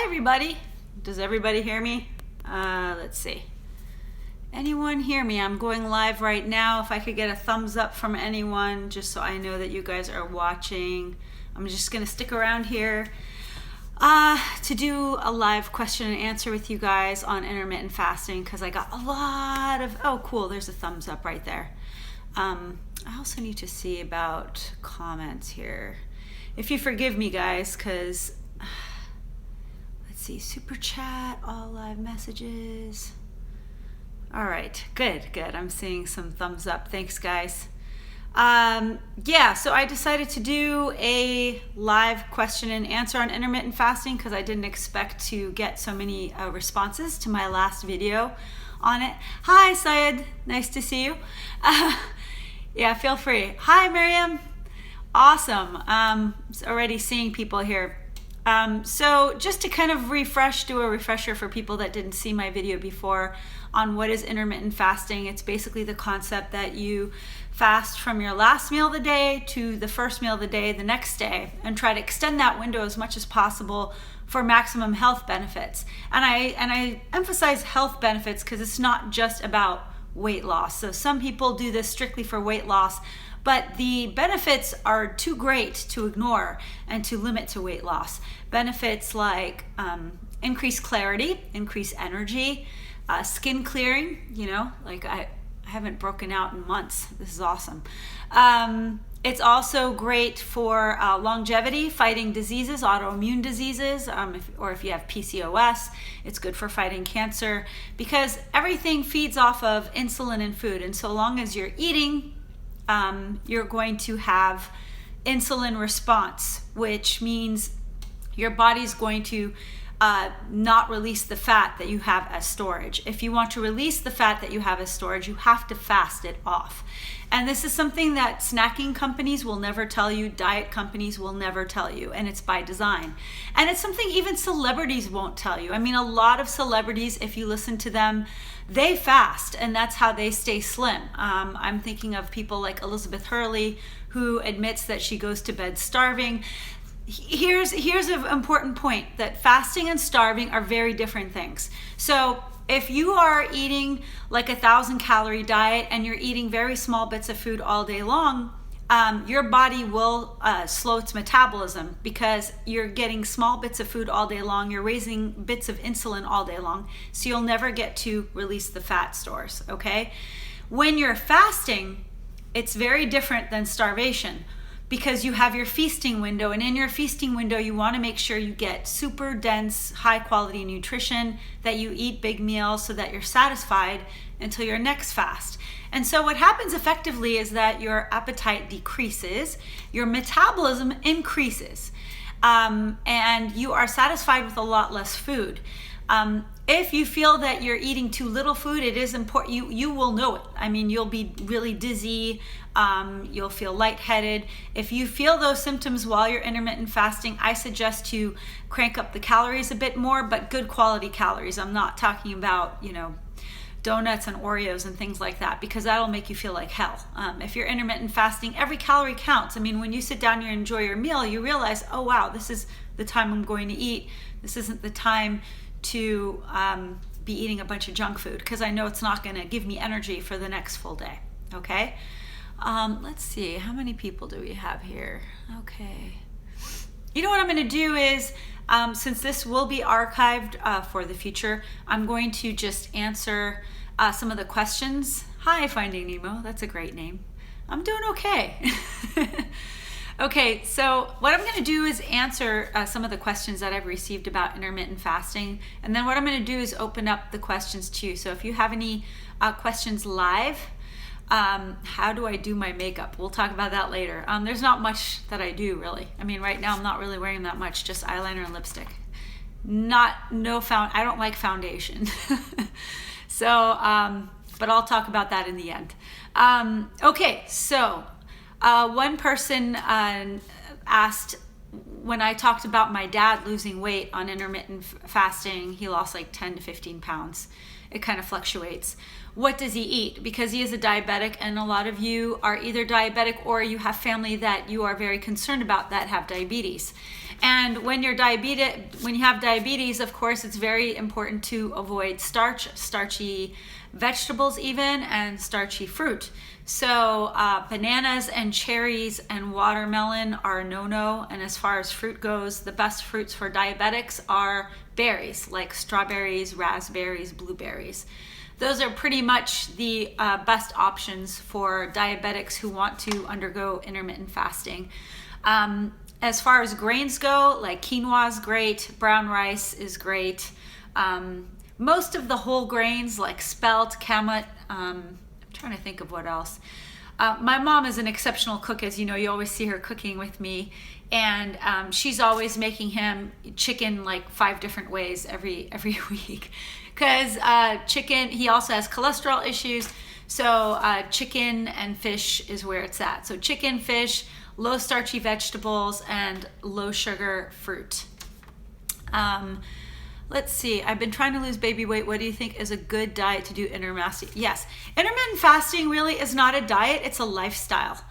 Hi everybody. Does everybody hear me? Let's see. Anyone hear me? I'm going live right now. If I could get a thumbs up from anyone, just so I know that you guys are watching. I'm just gonna stick around here to do a live question and answer with you guys on intermittent fasting, because I got a lot of, oh cool, there's a thumbs up right there. I also need to see about comments here. If you forgive me guys, because let's see, super chat, all live messages. All right, good. I'm seeing some thumbs up. Thanks, guys. Yeah, so I decided to do a live question and answer on intermittent fasting because I didn't expect to get so many responses to my last video on it. Hi, Syed. Nice to see you. Yeah, feel free. Hi, Miriam. Awesome. Already seeing people here. So just to kind of do a refresher for people that didn't see my video before on what is intermittent fasting. It's basically the concept that you fast from your last meal of the day to the first meal of the day the next day and try to extend that window as much as possible for maximum health benefits. And I emphasize health benefits because it's not just about weight loss. So some people do this strictly for weight loss, but the benefits are too great to ignore and to limit to weight loss. Benefits like increased clarity, increased energy, skin clearing, like I haven't broken out in months. This is awesome. It's also great for longevity, fighting diseases, autoimmune diseases, or if you have PCOS, it's good for fighting cancer because everything feeds off of insulin and food. And so long as you're eating, you're going to have insulin response, which means your body's going to not release the fat that you have as storage. If you want to release the fat that you have as storage, you have to fast it off. And this is something that snacking companies will never tell you, diet companies will never tell you, and it's by design. And it's something even celebrities won't tell you. I mean, a lot of celebrities, if you listen to them, they fast, and that's how they stay slim. I'm thinking of people like Elizabeth Hurley, who admits that she goes to bed starving. Here's an important point, that fasting and starving are very different things. So if you are eating like 1,000-calorie diet and you're eating very small bits of food all day long, your body will slow its metabolism because you're getting small bits of food all day long. You're raising bits of insulin all day long, so you'll never get to release the fat stores, okay? When you're fasting, it's very different than starvation, because you have your feasting window, and in your feasting window you want to make sure you get super dense, high quality nutrition, that you eat big meals so that you're satisfied until your next fast. And so what happens effectively is that your appetite decreases, your metabolism increases, and you are satisfied with a lot less food. If you feel that you're eating too little food, it is important, you will know it. I mean, you'll be really dizzy, you'll feel lightheaded. If you feel those symptoms while you're intermittent fasting, I suggest to crank up the calories a bit more, but good quality calories. I'm not talking about, donuts and Oreos and things like that, because that'll make you feel like hell. If you're intermittent fasting, every calorie counts. I mean, when you sit down and you enjoy your meal, you realize, oh wow, this is the time I'm going to eat. This isn't the time to be eating a bunch of junk food, because I know it's not going to give me energy for the next full day. Okay, let's see, how many people do we have here? Okay, you know what I'm going to do is, since this will be archived for the future, I'm going to just answer some of the questions. Hi, Finding Nemo, that's a great name. I'm doing okay. Okay, so what I'm going to do is answer some of the questions that I've received about intermittent fasting, and then what I'm going to do is open up the questions to you. So if you have any questions live, how do I do my makeup? We'll talk about that later. There's not much that I do, really. I mean, right now I'm not really wearing that much, just eyeliner and lipstick. I don't like foundation. So, but I'll talk about that in the end. Okay, so one person asked, when I talked about my dad losing weight on intermittent fasting, he lost like 10 to 15 pounds. It kind of fluctuates. What does he eat? Because he is a diabetic, and a lot of you are either diabetic or you have family that you are very concerned about that have diabetes. And when you have diabetes, of course, it's very important to avoid starch, starchy vegetables even, and starchy fruit. So bananas and cherries and watermelon are a no-no. And as far as fruit goes, the best fruits for diabetics are berries, like strawberries, raspberries, blueberries. Those are pretty much the best options for diabetics who want to undergo intermittent fasting. As far as grains go, like quinoa is great, brown rice is great. Most of the whole grains like spelt, kamut, I'm trying to think of what else. My mom is an exceptional cook, as you know. You always see her cooking with me, and she's always making him chicken like 5 different ways every week. Because chicken, he also has cholesterol issues, so chicken and fish is where it's at. So chicken, fish, low starchy vegetables, and low sugar fruit. Let's see, I've been trying to lose baby weight. What do you think is a good diet to do intermittent fasting? Yes, intermittent fasting really is not a diet, it's a lifestyle.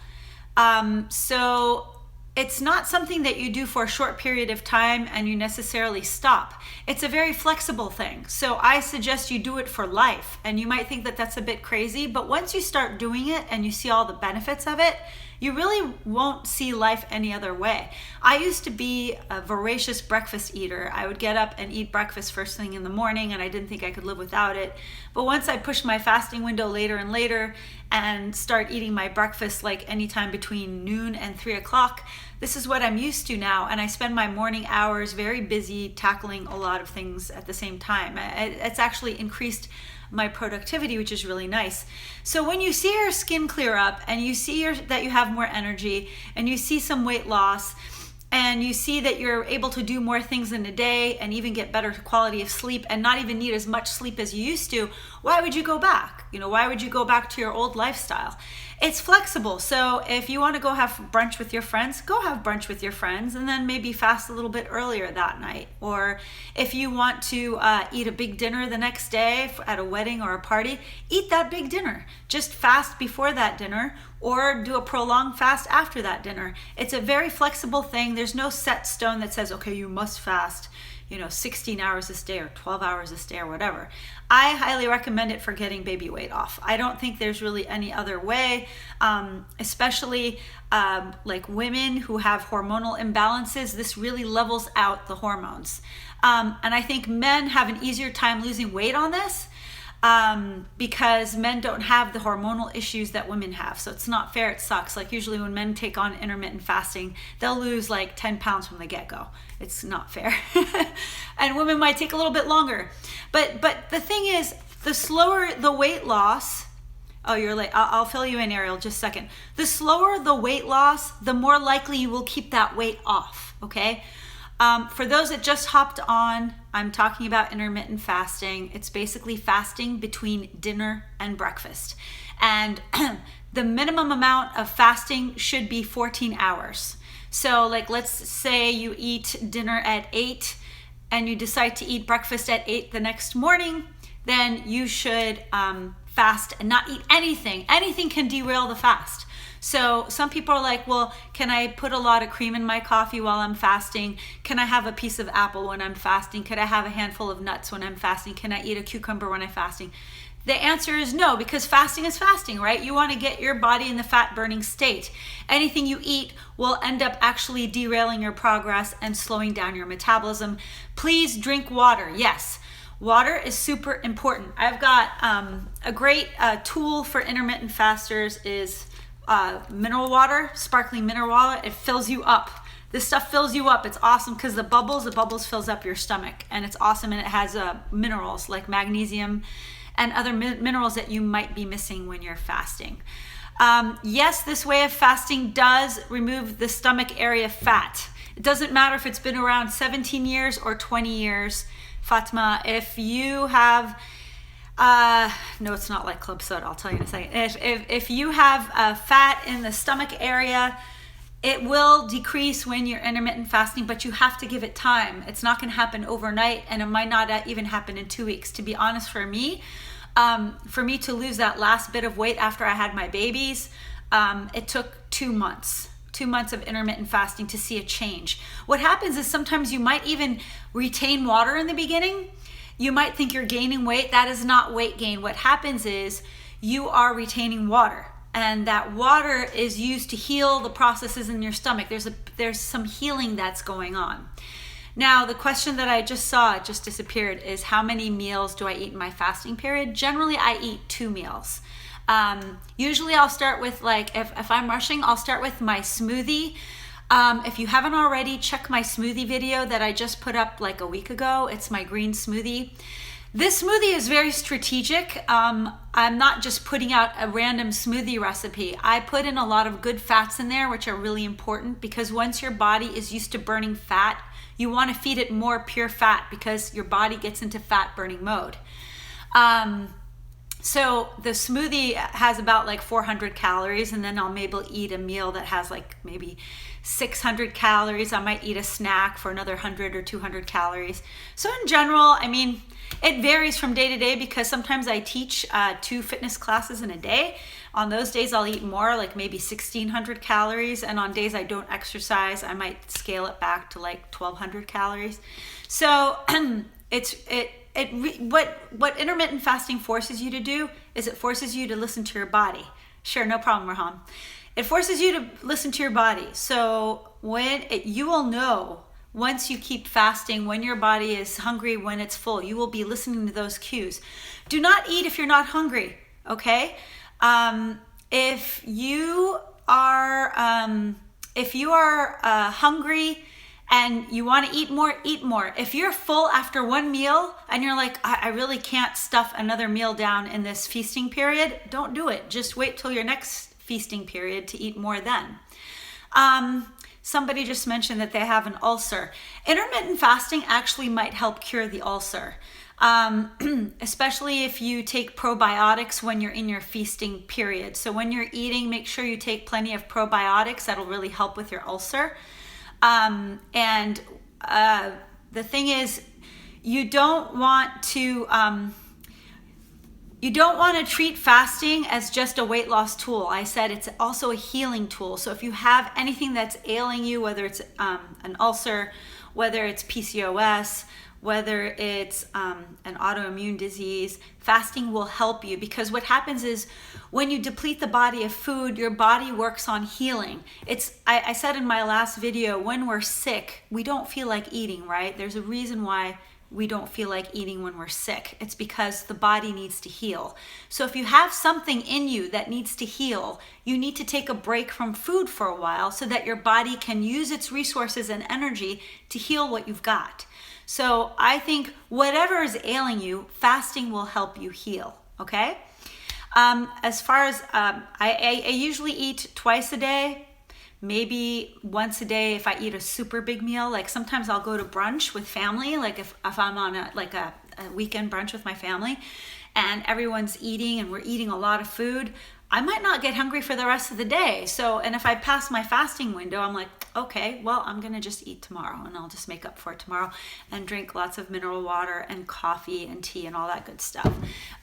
So it's not something that you do for a short period of time and you necessarily stop. It's a very flexible thing. So I suggest you do it for life. And you might think that that's a bit crazy, but once you start doing it and you see all the benefits of it, you really won't see life any other way. I used to be a voracious breakfast eater. I would get up and eat breakfast first thing in the morning, and I didn't think I could live without it. But once I pushed my fasting window later and later and start eating my breakfast like anytime between noon and 3 o'clock, this is what I'm used to now. And I spend my morning hours very busy tackling a lot of things at the same time. It's actually increased my productivity, which is really nice. So when you see your skin clear up and you see that you have more energy and you see some weight loss and you see that you're able to do more things in a day and even get better quality of sleep and not even need as much sleep as you used to, why would you go back? Why would you go back to your old lifestyle? It's flexible. So if you want to go have brunch with your friends, go have brunch with your friends and then maybe fast a little bit earlier that night. Or if you want to eat a big dinner the next day at a wedding or a party, eat that big dinner. Just fast before that dinner or do a prolonged fast after that dinner. It's a very flexible thing. There's no set stone that says, okay, you must fast 16 hours this day or 12 hours this day or whatever. I highly recommend it for getting baby weight off. I don't think there's really any other way, especially like women who have hormonal imbalances. This really levels out the hormones. And I think men have an easier time losing weight on this because men don't have the hormonal issues that women have. So it's not fair, it sucks. Like usually when men take on intermittent fasting, they'll lose like 10 pounds from the get-go. It's not fair. And women might take a little bit longer. But the thing is, the slower the weight loss, oh, you're late. I'll fill you in, Ariel, just a second. The slower the weight loss, the more likely you will keep that weight off, okay? For those that just hopped on, I'm talking about intermittent fasting. It's basically fasting between dinner and breakfast. And the minimum amount of fasting should be 14 hours. So like, let's say you eat dinner at 8 and you decide to eat breakfast at 8 the next morning, then you should fast and not eat anything. Anything can derail the fast. So some people are like, well, can I put a lot of cream in my coffee while I'm fasting? Can I have a piece of apple when I'm fasting? Could I have a handful of nuts when I'm fasting? Can I eat a cucumber when I'm fasting? The answer is no, because fasting is fasting, right? You want to get your body in the fat burning state. Anything you eat will end up actually derailing your progress and slowing down your metabolism. Please drink water. Yes, water is super important. I've got a great tool for intermittent fasters is mineral water, sparkling mineral water. It fills you up. This stuff fills you up. It's awesome because the bubbles fills up your stomach, and it's awesome. And it has minerals like magnesium and other minerals that you might be missing when you're fasting. Yes, this way of fasting does remove the stomach area fat. It doesn't matter if it's been around 17 years or 20 years. Fatima, if you have no, it's not like club soda. I'll tell you in a second. If you have fat in the stomach area, It will decrease when you're intermittent fasting, but you have to give it time. It's not going to happen overnight, and it might not even happen in 2 weeks. To be honest, for me to lose that last bit of weight after I had my babies, it took 2 months. 2 months of intermittent fasting to see a change. What happens is sometimes you might even retain water in the beginning. You might think you're gaining weight. That is not weight gain. What happens is you are retaining water, and that water is used to heal the processes in your stomach. There's some healing that's going on. Now, the question that I just saw, it just disappeared, is how many meals do I eat in my fasting period? Generally, I eat 2 meals. Usually I'll start with, like, if I'm rushing, I'll start with my smoothie. If you haven't already, check my smoothie video that I just put up like a week ago. It's my green smoothie. This smoothie is very strategic. I'm not just putting out a random smoothie recipe. I put in a lot of good fats in there, which are really important, because once your body is used to burning fat, you want to feed it more pure fat because your body gets into fat burning mode. So the smoothie has about like 400 calories, and then I'll maybe eat a meal that has like maybe 600 calories. I might eat a snack for another 100 or 200 calories. So in general, I mean, it varies from day to day because sometimes I teach 2 fitness classes in a day. On those days, I'll eat more, like maybe 1,600 calories. And on days I don't exercise, I might scale it back to like 1,200 calories. So what intermittent fasting forces you to do is it forces you to listen to your body. Sure, no problem, Rahan. It forces you to listen to your body. So you will know once you keep fasting, when your body is hungry, when it's full, you will be listening to those cues. Do not eat if you're not hungry, okay? If you are hungry and you want to eat more, eat more. If you're full after one meal and you're like, I really can't stuff another meal down in this feasting period, don't do it. Just wait till your next feasting period to eat more then. Somebody just mentioned that they have an ulcer. Intermittent fasting actually might help cure the ulcer, especially if you take probiotics when you're in your feasting period. So when you're eating, make sure you take plenty of probiotics. That'll really help with your ulcer. The thing is, you don't want to treat fasting as just a weight loss tool. I said it's also a healing tool. So if you have anything that's ailing you, whether it's an ulcer, whether it's PCOS, whether it's an autoimmune disease, fasting will help you, because what happens is when you deplete the body of food, your body works on healing. I said in my last video, when we're sick, we don't feel like eating, right? There's a reason why we don't feel like eating when we're sick. It's because the body needs to heal. So if you have something in you that needs to heal, you need to take a break from food for a while so that your body can use its resources and energy to heal what you've got. So I think whatever is ailing you, fasting will help you heal, okay? As far as, I usually eat twice a day, maybe once a day if I eat a super big meal. Like sometimes I'll go to brunch with family, like if I'm on a weekend brunch with my family and everyone's eating and we're eating a lot of food, I might not get hungry for the rest of the day. And if I pass my fasting window, I'm like, okay, well, I'm gonna just eat tomorrow and I'll just make up for it tomorrow and drink lots of mineral water and coffee and tea and all that good stuff.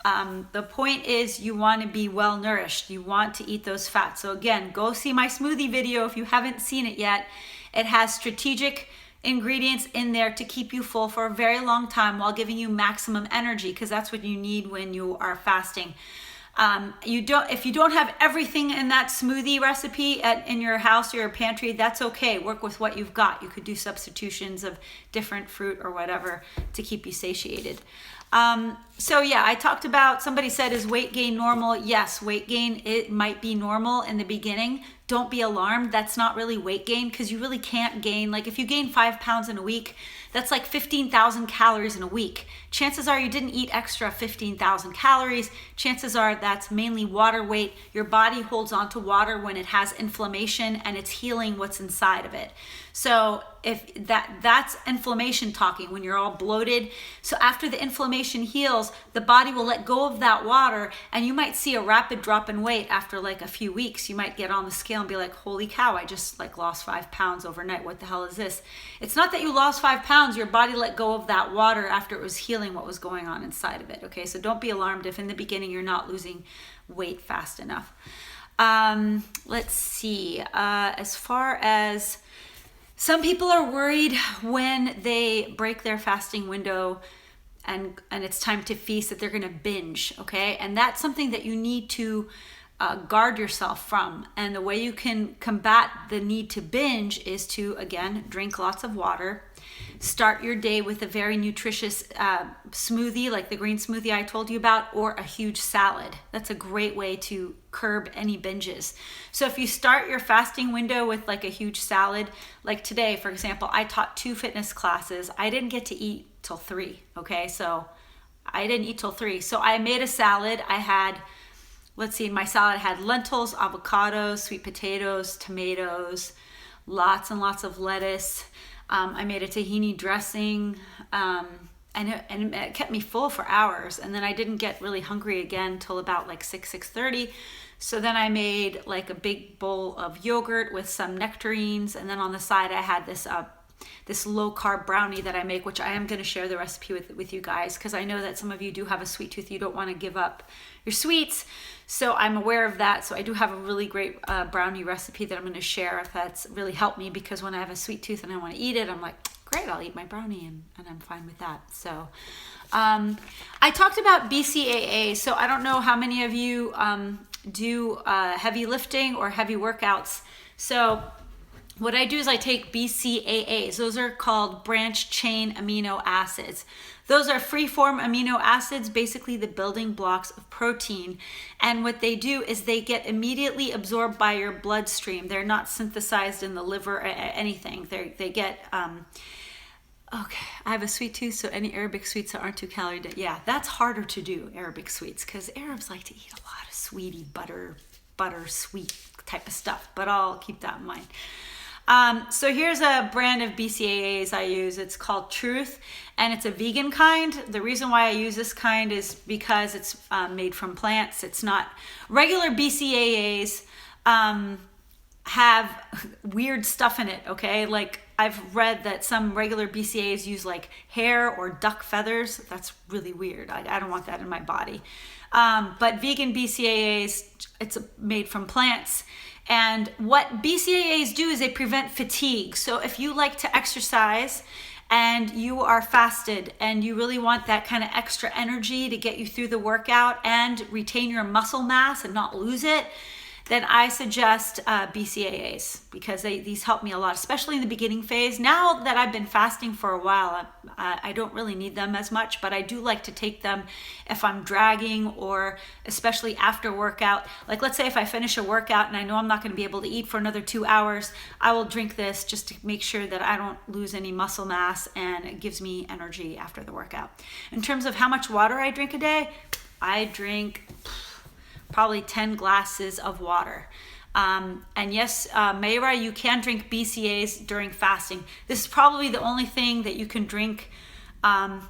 The point is you wanna be well nourished. You want to eat those fats. So again, go see my smoothie video if you haven't seen it yet. It has strategic ingredients in there to keep you full for a very long time while giving you maximum energy, because that's what you need when you are fasting. If you don't have everything in that smoothie recipe in your house or your pantry, that's okay. Work with what you've got. You could do substitutions of different fruit or whatever to keep you satiated. So yeah, I talked about, somebody said, is weight gain normal? Yes, weight gain, it might be normal in the beginning. Don't be alarmed. That's not really weight gain, because you really can't gain, like if you gain 5 pounds in a week, that's like 15,000 calories in a week. Chances are you didn't eat extra 15,000 calories. Chances are that's mainly water weight. Your body holds on to water when it has inflammation and it's healing what's inside of it. So if that's inflammation talking, when you're all bloated. So after the inflammation heals, the body will let go of that water, and you might see a rapid drop in weight after like a few weeks. You might get on the scale and be like, holy cow, I just like lost 5 pounds overnight. What the hell is this? It's not that you lost 5 pounds. Your body let go of that water after it was healing what was going on inside of it. Okay, so don't be alarmed if in the beginning you're not losing weight fast enough. Let's see. As far as some people are worried when they break their fasting window and it's time to feast that they're going to binge, okay? And that's something that you need to guard yourself from. And the way you can combat the need to binge is to, again, drink lots of water. Start your day with a very nutritious smoothie, like the green smoothie I told you about, or a huge salad. That's a great way to curb any binges. So if you start your fasting window with like a huge salad, like today, for example, I taught 2 fitness classes. I didn't get to eat till 3, okay? So I didn't eat till 3. So I made a salad. I had, let's see, my salad had lentils, avocados, sweet potatoes, tomatoes, lots and lots of lettuce. I made a tahini dressing, and it kept me full for hours. And then I didn't get really hungry again till about like 6:30. So then I made like a big bowl of yogurt with some nectarines. And then on the side, I had this low carb brownie that I make, which I am going to share the recipe with you guys, because I know that some of you do have a sweet tooth. You don't want to give up your sweets. So I'm aware of that. So I do have a really great brownie recipe that I'm going to share that's really helped me, because when I have a sweet tooth and I want to eat it, I'm like, great, I'll eat my brownie, and I'm fine with that. So I talked about BCAAs. So I don't know how many of you do heavy lifting or heavy workouts. So what I do is I take BCAAs. Those are called branch chain amino acids. Those are free-form amino acids, basically the building blocks of protein. And what they do is they get immediately absorbed by your bloodstream. They're not synthesized in the liver or anything. They get, okay, I have a sweet tooth, so any Arabic sweets that aren't too calorie dense. Yeah, that's harder to do, Arabic sweets, because Arabs like to eat a lot of sweetie, butter sweet type of stuff, but I'll keep that in mind. So here's a brand of BCAAs I use. It's called Truth, and it's a vegan kind. The reason why I use this kind is because it's made from plants. It's not regular BCAAs have weird stuff in it, okay? Like I've read that some regular BCAAs use like hair or duck feathers. That's really weird. I don't want that in my body. But vegan BCAAs, it's made from plants. And what BCAAs do is they prevent fatigue. So if you like to exercise and you are fasted and you really want that kind of extra energy to get you through the workout and retain your muscle mass and not lose it, then I suggest BCAAs, because these help me a lot, especially in the beginning phase. Now that I've been fasting for a while, I don't really need them as much, but I do like to take them if I'm dragging, or especially after workout. Like let's say if I finish a workout and I know I'm not going to be able to eat for another 2 hours, I will drink this just to make sure that I don't lose any muscle mass, and it gives me energy after the workout. In terms of how much water I drink a day, I drink probably 10 glasses of water. And yes, Mayra, you can drink BCAAs during fasting. This is probably the only thing that you can drink that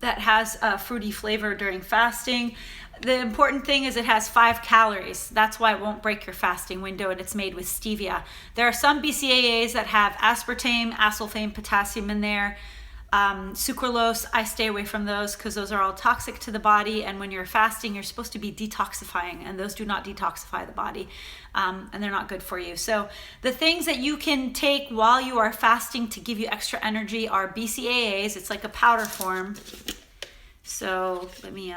has a fruity flavor during fasting. The important thing is it has 5 calories. That's why it won't break your fasting window, and it's made with stevia. There are some BCAAs that have aspartame, acesulfame, potassium in there. Sucralose, I stay away from those because those are all toxic to the body, and when you're fasting you're supposed to be detoxifying, and those do not detoxify the body, and they're not good for you. So the things that you can take while you are fasting to give you extra energy are BCAAs. It's like a powder form. So let me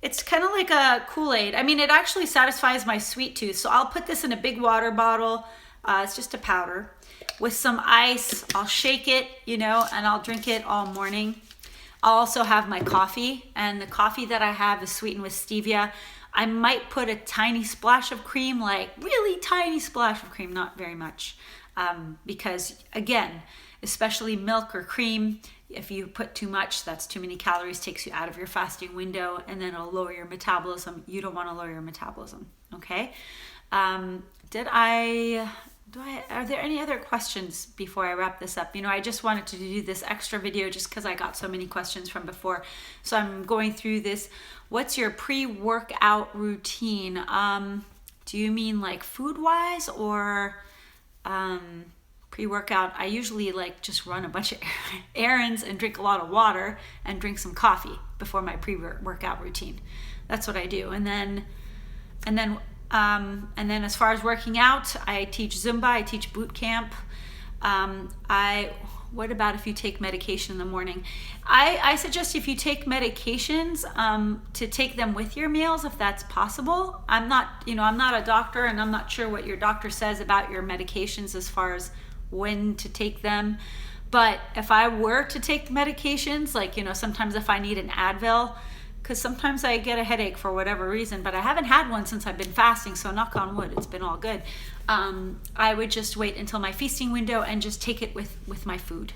it's kind of like a Kool-Aid. I mean, it actually satisfies my sweet tooth. So I'll put this in a big water bottle. It's just a powder with some ice. I'll shake it, and I'll drink it all morning. I'll also have my coffee, and the coffee that I have is sweetened with stevia. I might put a tiny splash of cream, like really tiny splash of cream, not very much, because again, especially milk or cream, if you put too much, that's too many calories, takes you out of your fasting window, and then it'll lower your metabolism. You don't want to lower your metabolism, okay? Did I Are there any other questions before I wrap this up? I just wanted to do this extra video just because I got so many questions from before. So I'm going through this. What's your pre-workout routine? Do you mean like food-wise or pre-workout? I usually just run a bunch of errands and drink a lot of water and drink some coffee before my pre-workout routine. That's what I do. And then as far as working out, I teach Zumba, I teach boot camp. What about if you take medication in the morning? I suggest if you take medications, to take them with your meals if that's possible. I'm not a doctor, and I'm not sure what your doctor says about your medications as far as when to take them. But if I were to take medications, sometimes if I need an Advil, because sometimes I get a headache for whatever reason, but I haven't had one since I've been fasting, so knock on wood, it's been all good. I would just wait until my feasting window and just take it with my food.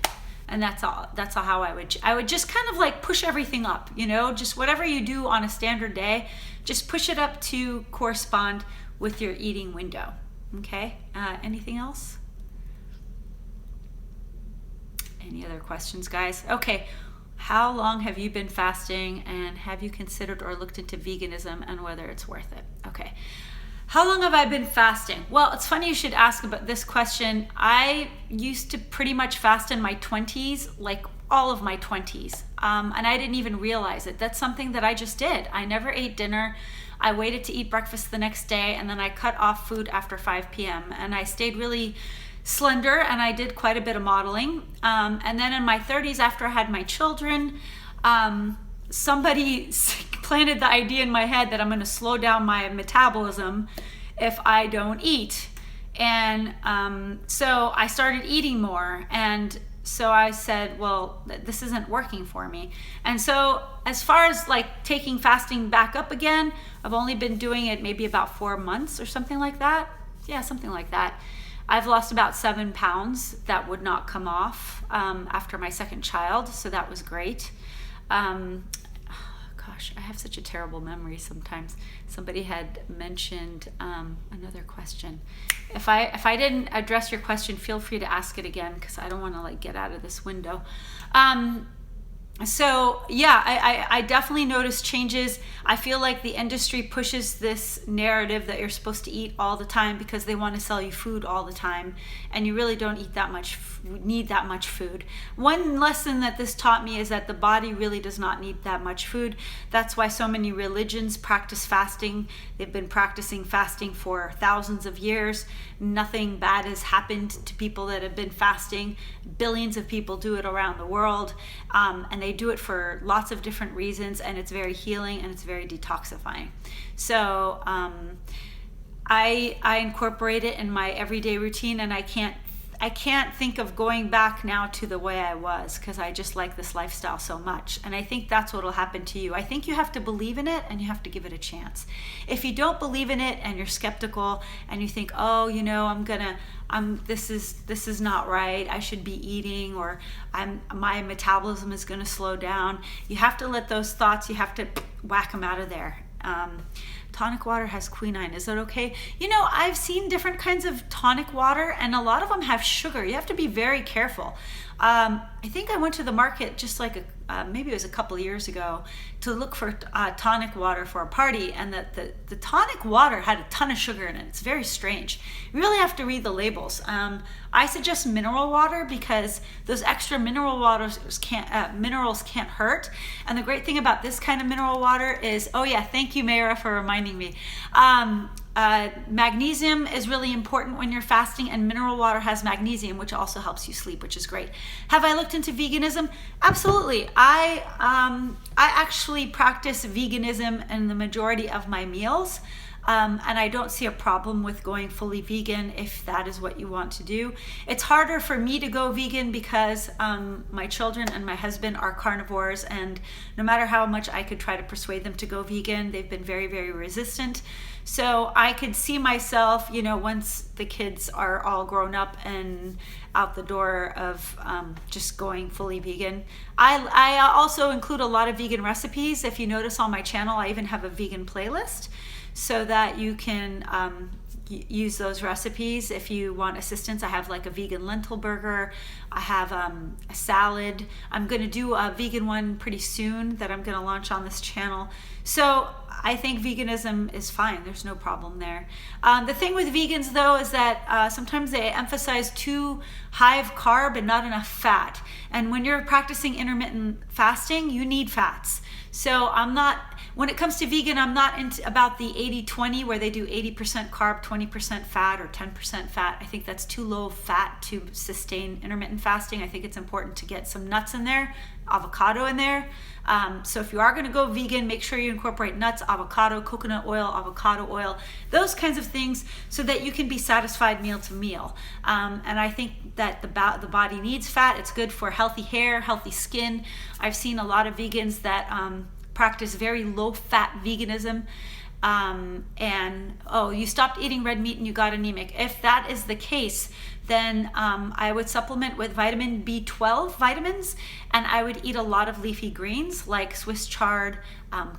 And that's all how I would just kind of push everything up, just whatever you do on a standard day, just push it up to correspond with your eating window. Okay, anything else? Any other questions, guys? Okay. How long have you been fasting, and have you considered or looked into veganism and whether it's worth it? Okay. How long have I been fasting? Well, it's funny you should ask about this question. I used to pretty much fast in my 20s, all of my 20s. And I didn't even realize it. That's something that I just did. I never ate dinner. I waited to eat breakfast the next day, and then I cut off food after 5 p.m. And I stayed really slender, and I did quite a bit of modeling. And then in my 30s, after I had my children, somebody planted the idea in my head that I'm going to slow down my metabolism if I don't eat. And so I started eating more. And so I said, well, this isn't working for me. And so as far as taking fasting back up again, I've only been doing it maybe about 4 months or something like that. Yeah, something like that. I've lost about 7 pounds that would not come off after my second child, so that was great. Gosh, I have such a terrible memory sometimes. Somebody had mentioned another question. If I didn't address your question, feel free to ask it again, because I don't want to get out of this window. So yeah, I definitely noticed changes. I feel like the industry pushes this narrative that you're supposed to eat all the time because they want to sell you food all the time, and you really don't need that much food. One lesson that this taught me is that the body really does not need that much food. That's why so many religions practice fasting. They've been practicing fasting for thousands of years. Nothing bad has happened to people that have been fasting. Billions of people do it around the world, and they do it for lots of different reasons, and it's very healing and it's very detoxifying. So I incorporate it in my everyday routine, and I can't think of going back now to the way I was, because I just like this lifestyle so much. And I think that's what will happen to you. I think you have to believe in it, and you have to give it a chance. If you don't believe in it and you're skeptical and you think, oh, this is not right, I should be eating, or my metabolism is going to slow down, you have to let those thoughts, you have to whack them out of there. Tonic water has quinine. Is that okay? I've seen different kinds of tonic water, and a lot of them have sugar. You have to be very careful. I think I went to the market just maybe it was a couple of years ago to look for tonic water for a party, and the tonic water had a ton of sugar in it. It's very strange. You really have to read the labels. I suggest mineral water because those extra minerals can't hurt. And the great thing about this kind of mineral water is, oh yeah, thank you, Mayra, for reminding me. Magnesium is really important when you're fasting, and mineral water has magnesium, which also helps you sleep, which is great. Have I looked into veganism? Absolutely. I actually practice veganism in the majority of my meals. And I don't see a problem with going fully vegan if that is what you want to do. It's harder for me to go vegan because my children and my husband are carnivores, and no matter how much I could try to persuade them to go vegan, they've been very, very resistant. So I could see myself, once the kids are all grown up and out the door, of just going fully vegan. I also include a lot of vegan recipes. If you notice on my channel, I even have a vegan playlist, so that you can use those recipes if you want assistance. I have like a vegan lentil burger. I have a salad. I'm going to do a vegan one pretty soon that I'm going to launch on this channel. So I think veganism is fine. There's no problem there. The thing with vegans though is that sometimes they emphasize too high of carb and not enough fat. And when you're practicing intermittent fasting, you need fats. So when it comes to vegan, I'm not into about the 80-20 where they do 80% carb, 20% fat, or 10% fat. I think that's too low fat to sustain intermittent fasting. I think it's important to get some nuts in there, avocado in there. So if you are going to go vegan, make sure you incorporate nuts, avocado, coconut oil, avocado oil, those kinds of things so that you can be satisfied meal to meal. And I think that the body needs fat. It's good for healthy hair, healthy skin. I've seen a lot of vegans that practice very low fat veganism. You stopped eating red meat and you got anemic. If that is the case, then I would supplement with vitamin B12 vitamins, and I would eat a lot of leafy greens like Swiss chard,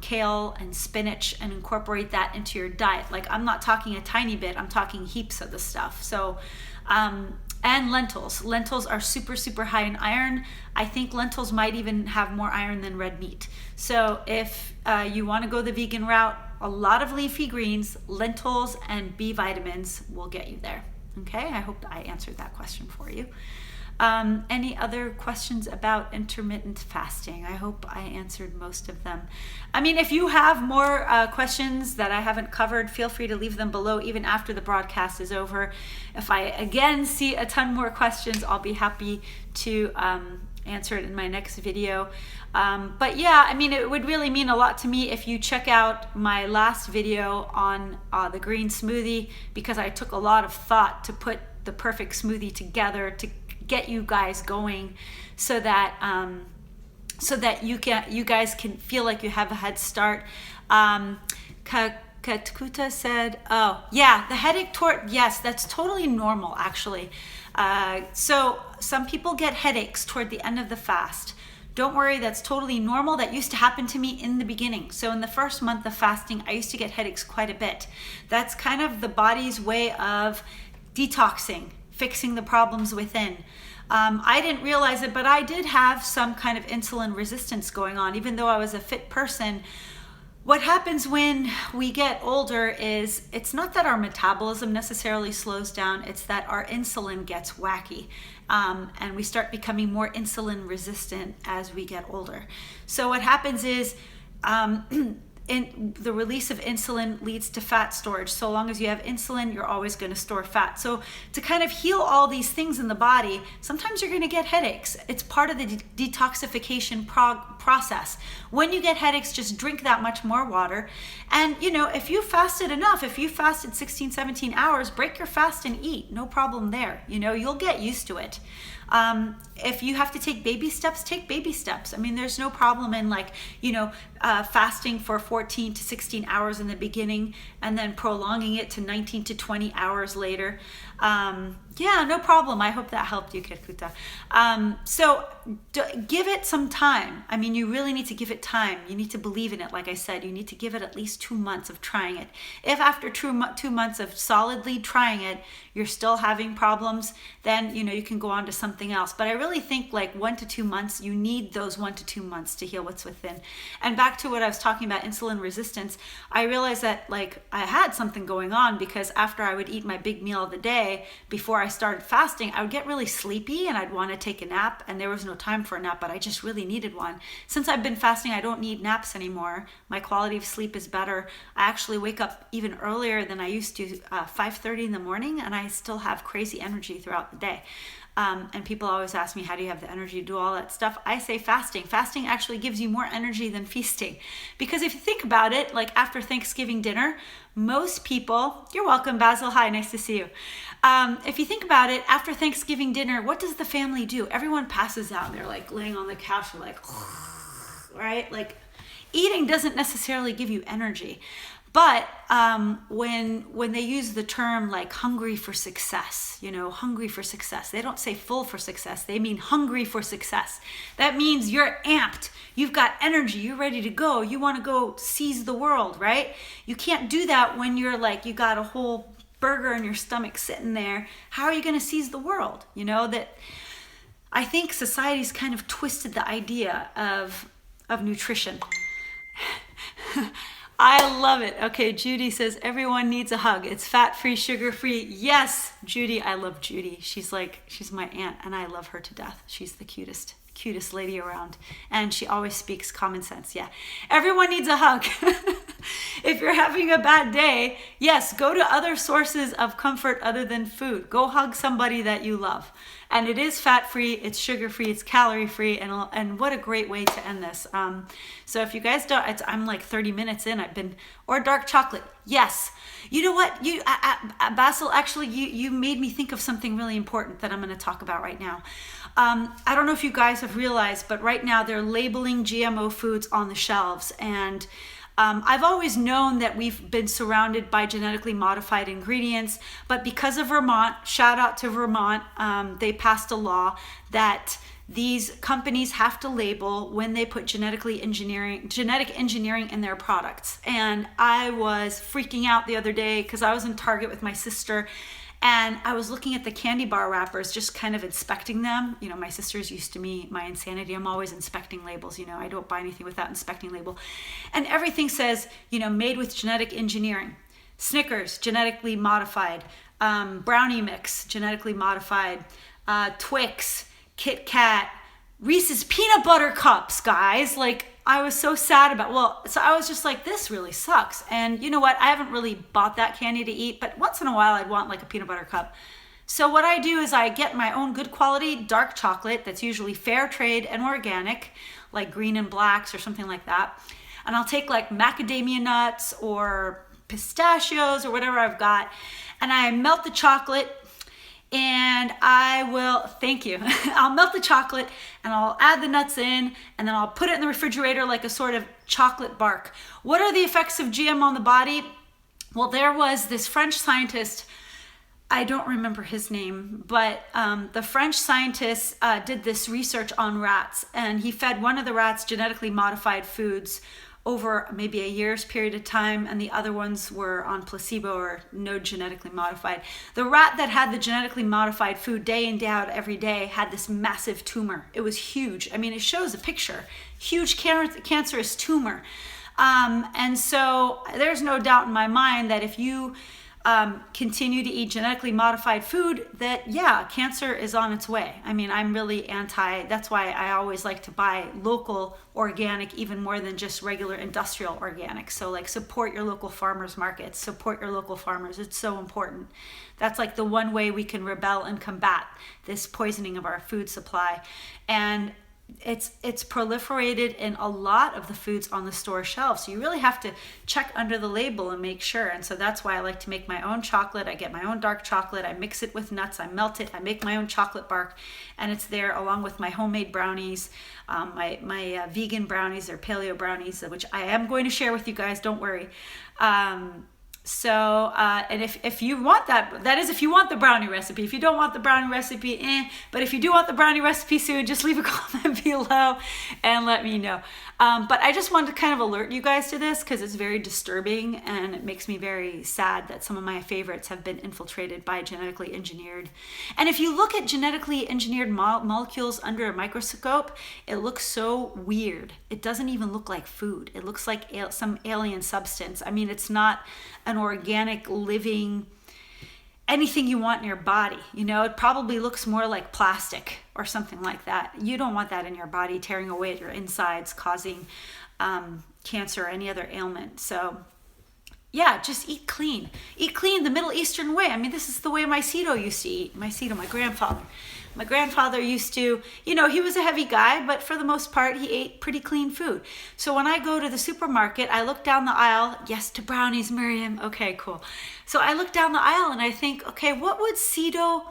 kale, and spinach, and incorporate that into your diet. Like, I'm not talking a tiny bit, I'm talking heaps of the stuff. So, and lentils. Lentils are super, super high in iron. I think lentils might even have more iron than red meat. So if you want to go the vegan route, a lot of leafy greens, lentils, and B vitamins will get you there. Okay, I hope I answered that question for you. Any other questions about intermittent fasting? I hope I answered most of them. I mean, if you have more questions that I haven't covered, feel free to leave them below even after the broadcast is over. If I again see a ton more questions, I'll be happy to answer it in my next video. But yeah, I mean, it would really mean a lot to me if you check out my last video on the green smoothie, because I took a lot of thought to put the perfect smoothie together to get you guys going, so that you guys can feel like you have a head start. Katkuta said, oh yeah, the headache yes, that's totally normal actually. So some people get headaches toward the end of the fast. Don't worry, that's totally normal. That used to happen to me in the beginning. So in the first month of fasting, I used to get headaches quite a bit. That's kind of the body's way of detoxing, fixing the problems within. I didn't realize it, but I did have some kind of insulin resistance going on, even though I was a fit person. What happens when we get older is it's not that our metabolism necessarily slows down, it's that our insulin gets wacky. And we start becoming more insulin resistant as we get older. So what happens is the release of insulin leads to fat storage. So long as you have insulin, you're always going to store fat. So to kind of heal all these things in the body, sometimes you're going to get headaches. It's part of the detoxification process. When you get headaches, just drink that much more water. And if you fasted enough, if you fasted 16, 17 hours, break your fast and eat. No problem there. You'll get used to it. If you have to take baby steps, take baby steps. I mean, there's no problem in fasting for 14 to 16 hours in the beginning and then prolonging it to 19 to 20 hours later. Yeah, no problem. I hope that helped you, Kirkuta. So give it some time. I mean, you really need to give it time. You need to believe in it. Like I said, you need to give it at least 2 months of trying it. If after 2 months of solidly trying it, you're still having problems, then, you can go on to something else. But I really think like 1 to 2 months, you need those 1 to 2 months to heal what's within. And back to what I was talking about, insulin resistance, I realized that like I had something going on, because after I would eat my big meal of the day, before I started fasting, I would get really sleepy and I'd want to take a nap, and there was no time for a nap, but I just really needed one. Since I've been fasting, I don't need naps anymore. My quality of sleep is better. I actually wake up even earlier than I used to, 5:30 in the morning, and I still have crazy energy throughout the day. And people always ask me, how do you have the energy to do all that stuff? I say fasting. Fasting actually gives you more energy than feasting. Because if you think about it, like after Thanksgiving dinner, most people, you're welcome, Basil. Hi, nice to see you. If you think about it, after Thanksgiving dinner, what does the family do? Everyone passes out. They're like laying on the couch, they're like, right? Like eating doesn't necessarily give you energy. But when they use the term like hungry for success, hungry for success, they don't say full for success. They mean hungry for success. That means you're amped. You've got energy. You're ready to go. You want to go seize the world, right? You can't do that when you're like, you got a whole burger in your stomach sitting there, how are you going to seize the world? You know, that I think society's kind of twisted the idea of nutrition. I love it. Okay, Judy says, everyone needs a hug. It's fat-free, sugar-free. Yes, Judy. I love Judy. She's my aunt, and I love her to death. She's the cutest lady around. And she always speaks common sense. Yeah. Everyone needs a hug. If you're having a bad day, yes, go to other sources of comfort other than food. Go hug somebody that you love. And it is fat-free, it's sugar-free, it's calorie-free, and what a great way to end this. So if you guys don't, I'm like 30 minutes in, or dark chocolate, yes. You know what, Basil, actually, you made me think of something really important that I'm gonna talk about right now. I don't know if you guys have realized, but right now they're labeling GMO foods on the shelves, and I've always known that we've been surrounded by genetically modified ingredients, but because of Vermont, shout out to Vermont, they passed a law that these companies have to label when they put genetic engineering in their products. And I was freaking out the other day because I was in Target with my sister, and I was looking at the candy bar wrappers, just kind of inspecting them. You know, my sister's used to me, my insanity. I'm always inspecting labels. You know, I don't buy anything without inspecting label. And everything says, you know, made with genetic engineering. Snickers, genetically modified. Brownie mix, genetically modified. Twix, Kit Kat, Reese's peanut butter cups, guys. Like, I was so sad so I was just like, this really sucks. And you know what? I haven't really bought that candy to eat, but once in a while I'd want like a peanut butter cup. So what I do is I get my own good quality dark chocolate that's usually fair trade and organic, like Green and Blacks or something like that. And I'll take like macadamia nuts or pistachios or whatever I've got, and I melt the chocolate. And thank you, I'll melt the chocolate and I'll add the nuts in, and then I'll put it in the refrigerator like a sort of chocolate bark. What are the effects of GM on the body? Well, there was this French scientist, I don't remember his name, but the French scientist did this research on rats, and he fed one of the rats genetically modified foods over maybe a year's period of time, and the other ones were on placebo or no genetically modified. The rat that had the genetically modified food day in, day out, every day had this massive tumor. It was huge. I mean, it shows a picture. Huge cancerous tumor. And so there's no doubt in my mind that if you continue to eat genetically modified food, that cancer is on its way. I mean, I'm really that's why I always like to buy local organic even more than just regular industrial organic. So like, support your local farmers markets, support your local farmers. It's so important. That's like the one way we can rebel and combat this poisoning of our food supply. And it's proliferated in a lot of the foods on the store shelves. So you really have to check under the label and make sure. And so that's why I like to make my own chocolate. I get my own dark chocolate, I mix it with nuts, I melt it, I make my own chocolate bark, and it's there along with my homemade brownies, my vegan brownies or paleo brownies, which I am going to share with you guys, don't worry. So, and if you want that is if you want the brownie recipe. If you don't want the brownie recipe, but if you do want the brownie recipe soon, just leave a comment below and let me know. But I just wanted to kind of alert you guys to this because it's very disturbing, and it makes me very sad that some of my favorites have been infiltrated by genetically engineered. And if you look at genetically engineered molecules under a microscope, it looks so weird. It doesn't even look like food. It looks like some alien substance. I mean, it's not an organic living anything you want in your body. You know, it probably looks more like plastic or something like that. You don't want that in your body, tearing away at your insides, causing cancer or any other ailment. So yeah, just eat clean. Eat clean the Middle Eastern way. I mean, this is the way my Cedo used to eat. My grandfather. My grandfather used to, you know, he was a heavy guy, but for the most part, he ate pretty clean food. So when I go to the supermarket, I look down the aisle. Yes, to brownies, Miriam. Okay, cool. So I look down the aisle and I think, okay, what would Cedo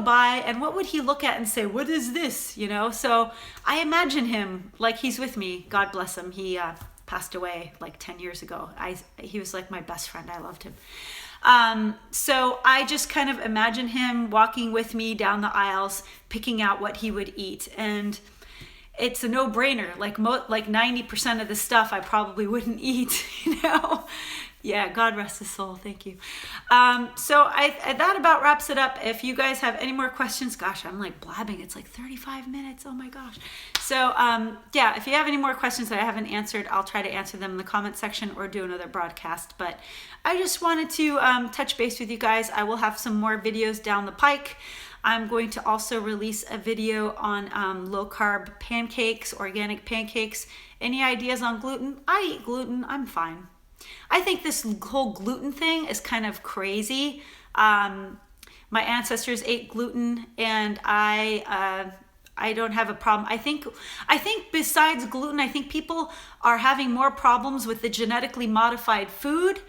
buy, and what would he look at and say, what is this? You know, so I imagine him like he's with me. God bless him. He passed away like 10 years ago. He was like my best friend. I loved him. So I just kind of imagine him walking with me down the aisles, picking out what he would eat. And it's a no-brainer. Like 90% of the stuff I probably wouldn't eat, you know? Yeah, God rest his soul. Thank you. So that about wraps it up. If you guys have any more questions, gosh, I'm like blabbing. It's like 35 minutes. Oh my gosh. So yeah, if you have any more questions that I haven't answered, I'll try to answer them in the comment section or do another broadcast. But I just wanted to touch base with you guys. I will have some more videos down the pike. I'm going to also release a video on low carb pancakes, organic pancakes. Any ideas on gluten? I eat gluten. I'm fine. I think this whole gluten thing is kind of crazy. My ancestors ate gluten, and I don't have a problem. I think besides gluten, I think people are having more problems with the genetically modified food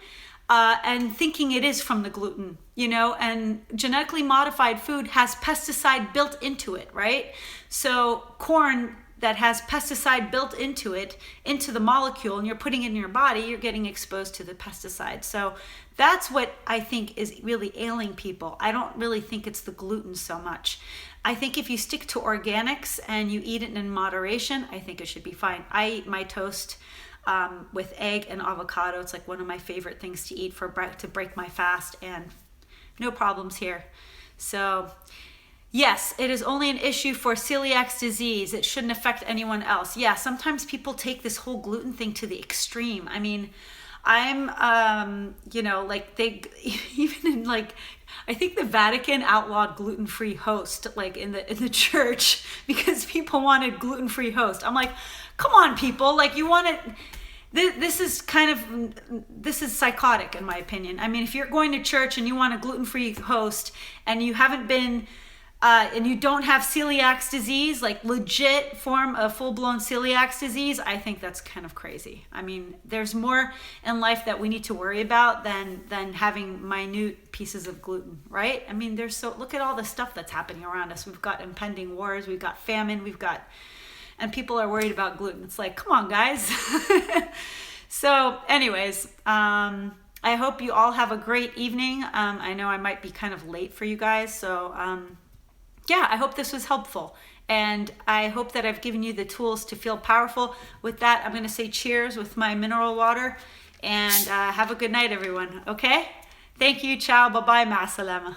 and thinking it is from the gluten, you know, and genetically modified food has pesticide built into it, right? So corn that has pesticide built into it, into the molecule, and you're putting it in your body, you're getting exposed to the pesticide. So that's what I think is really ailing people. I don't really think it's the gluten so much. I think if you stick to organics and you eat it in moderation, I think it should be fine. I eat my toast with egg and avocado. It's like one of my favorite things to eat to break my fast, and no problems here. So yes, it is only an issue for celiac disease. It shouldn't affect anyone else. Yeah, sometimes people take this whole gluten thing to the extreme. I mean, I'm, you know, like they, even in like, I think the Vatican outlawed gluten-free host, like in the church, because people wanted gluten-free host. I'm like, come on, people, like you want it. This is psychotic in my opinion. I mean, if you're going to church and you want a gluten-free host and you haven't been, and you don't have celiac disease, like legit form of full-blown celiac disease, I think that's kind of crazy. I mean, there's more in life that we need to worry about than having minute pieces of gluten, right? I mean, look at all the stuff that's happening around us. We've got impending wars, we've got famine, and people are worried about gluten. It's like, come on, guys. So anyways, I hope you all have a great evening. I know I might be kind of late for you guys, so yeah, I hope this was helpful. And I hope that I've given you the tools to feel powerful. With that, I'm going to say cheers with my mineral water. And have a good night, everyone. Okay? Thank you. Ciao. Bye-bye. Ma salama.